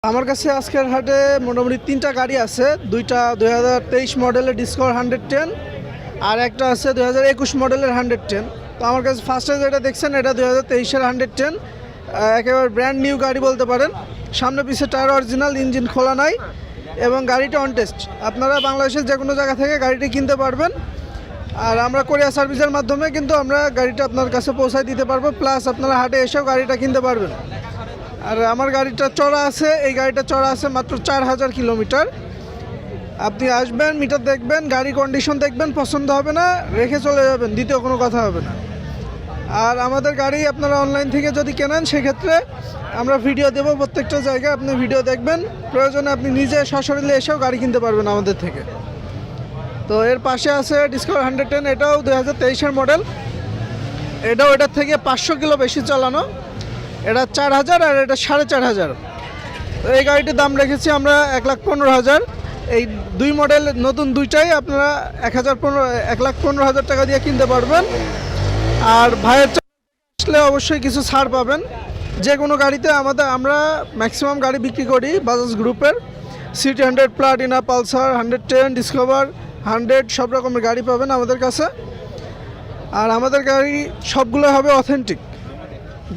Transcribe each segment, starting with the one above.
আমার কাছে আজকের হাটে মোটামুটি 3টা গাড়ি আছে। দুইটা 2023 মডেলের ডিসকভার 110 আর একটা আছে 2021 মডেলের 110। তো আমার কাছে ফার্স্টে যেটা দেখছেন এটা 2023-এর 110, একেবারে ব্র্যান্ড নিউ গাড়ি বলতে পারেন। সামনে পিছে টায়ার অরিজিনাল, ইঞ্জিন খোলা নাই এবং গাড়িটা অন টেস্ট। আপনারা বাংলাদেশের যে কোনো জায়গা থেকে গাড়িটি কিনতে পারবেন। আর আমরা কোরিয়ার সার্ভিসের মাধ্যমে কিন্তু আমরা গাড়িটা আপনার কাছে পৌঁছায় দিতে পারবো, প্লাস আপনারা হাটে এসেও গাড়িটা কিনতে পারবেন। আর আমার গাড়িটা চড়া আছে, এই গাড়িটা চড়া আছে মাত্র 4000 কিলোমিটার। আপনি আসবেন, মিটার দেখবেন, গাড়ি কন্ডিশন দেখবেন, পছন্দ হবে না রেখে চলে যাবেন, দ্বিতীয় কোনো কথা হবে না। আর আমাদের গাড়ি আপনারা অনলাইন থেকে যদি কেনেন সেক্ষেত্রে আমরা ভিডিও দেবো প্রত্যেকটা জায়গায়, আপনি ভিডিও দেখবেন, প্রয়োজনে আপনি নিজে সশরীরে এসেও গাড়ি কিনতে পারবেন আমাদের থেকে। তো এর পাশে আছে ডিসকভার 110, এটাও 2023-এর মডেল। এটাও এটার থেকে 500 কিলো বেশি চালানো। এটা 4000 আর এটা 4500। তো এই গাড়িটির দাম রেখেছি আমরা 1,15,000। এই দুই মডেল নতুন দুইটাই আপনারা 1,15,000 টাকা দিয়ে কিনতে পারবেন। আর ভাইয়ের আসলে অবশ্যই কিছু ছাড় পাবেন। যে কোনো গাড়িতে আমরা ম্যাক্সিমাম গাড়ি বিক্রি করি বাজাজ গ্রুপের। সিটি 100, প্লাটিনা, পালসার, 110, ডিসকভার 100 সব রকমের গাড়ি পাবেন আমাদের কাছে। আর আমাদের গাড়ি সবগুলো হবে অথেন্টিক,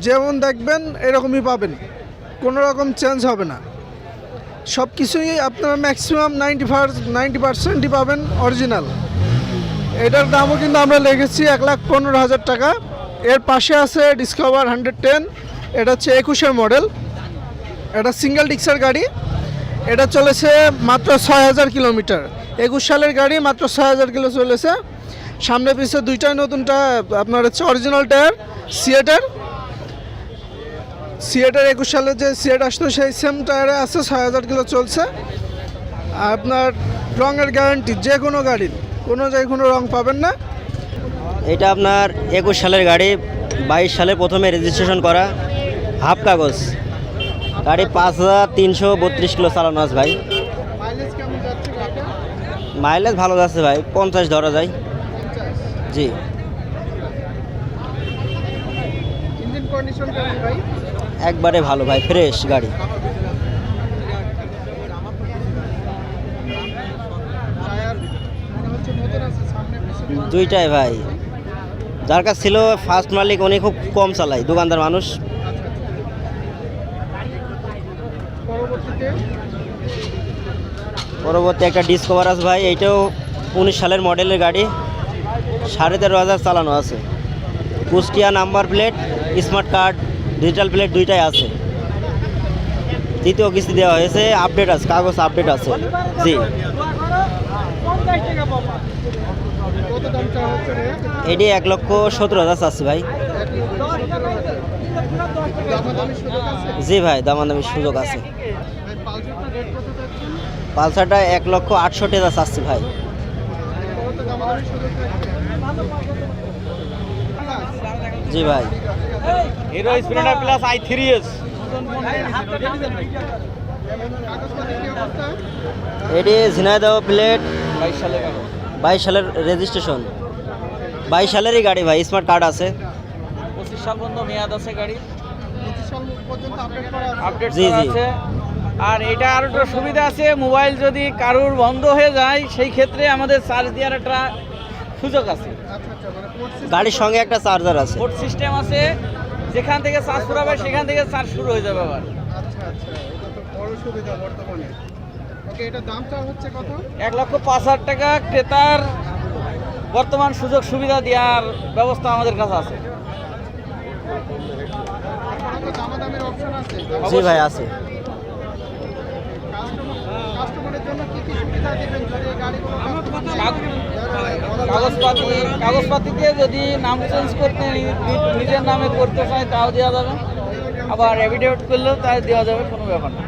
যেমন দেখবেন এরকমই পাবেন, কোনো রকম চেঞ্জ হবে না। সব কিছুই আপনারা ম্যাক্সিমাম 90%ই পাবেন অরিজিনাল। এটার দামও কিন্তু আমরা লেগেছি 1,15,000 টাকা। এর পাশে আছে ডিসকভার 110, এটা হচ্ছে 21-এর মডেল। এটা সিঙ্গেল ডিস্কের গাড়ি, এটা চলেছে মাত্র 6000 কিলোমিটার। 21 সালের গাড়ি, মাত্র 6000 কিলো চলেছে। সামনে পিছে দুইটাই নতুনটা আপনার হচ্ছে অরিজিনাল টায়ার সিয়েটের 21 সালে যে সিয়েট আসতো সেই সেম টায়ারে আছে, 6000 কিলো চলছে। আর আপনার রঙের গ্যারান্টি, যে কোনো গাড়ির কোনো জায়গায় কোনো রং পাবেন না। এটা আপনার 21 সালের গাড়ি, 22 সালে প্রথমে রেজিস্ট্রেশন করা, হাফ কাগজ গাড়ি। 5332 কিলো চালানো আছে ভাই। মাইলেজ ভালো যাচ্ছে ভাই, 50 ধরা যায়। জি। ইঞ্জিন কন্ডিশন কেমন ভাই? একবারে ভালো ভাই, ফ্রেশ গাড়ি। দুইটাই ভাই, যার কাছে ছিল ফার্স্ট মালিক উনি খুব কম চালায়, দোকানদার মানুষ। পরবর্তী একটা ডিসকভার আছে ভাই, এইটাও 19 সালের মডেলের গাড়ি, 13,500 চালানো আছে। Kushtia number plate, smart card, digital plate দুইটাই আছে। দ্বিতীয় কিস্তি দেওয়া হয়েছে, আপডেট আছে, কাগজ আপডেট আছে। জি। এটি 1,17,000 চাচ্ছি ভাই। জি ভাই, দামাদামির সুযোগ আছে। পালসারটা 1,68,000 চাচ্ছি ভাই। জি ভাই। Hero Splendor plus i3s। এটি ঝিনাইদহ প্লেট, 22 সালের রেজিস্ট্রেশন, 22 সালেরই গাড়ি ভাই, স্মার্ট কার্ড আছে। 25 সাল পর্যন্ত মেয়াদ আছে গাড়ি, আপডেট জি জি। আছে। আর এটা আরও একটা সুবিধা আছে, মোবাইল যদি কারোর বন্ধ হয়ে যায় সেই ক্ষেত্রে আমাদের চার্জ দেওয়ার একটা সুযোগ আছে। গাড়ির সঙ্গে একটা চার্জার আছে, পোর্ট সিস্টেম আছে, যেখান থেকে চার্জ করাবে সেখান থেকে চার্জ শুরু হয়ে যাবে আবার। এটা তো বড় সুবিধা বর্তমানে। ওকে, এটা দামটা হচ্ছে কত? 1,05,000 টাকা ক্রেতার বর্তমান সুযোগ সুবিধা দেওয়ার ব্যবস্থা আমাদের কাছে আছে। দামাদামের অপশন আছে? জি ভাই আছে। কাস্টমারের জন্য কি কি সুবিধা দিবেন যদি গাড়িগুলো কাগজপাতি দিয়ে যদি নাম চেঞ্জ করতে নিজের নামে করতে চায় তাও দেওয়া যাবে, আবার এফিডেভিট করলেও তাই দেওয়া যাবে, কোনো ব্যাপার না।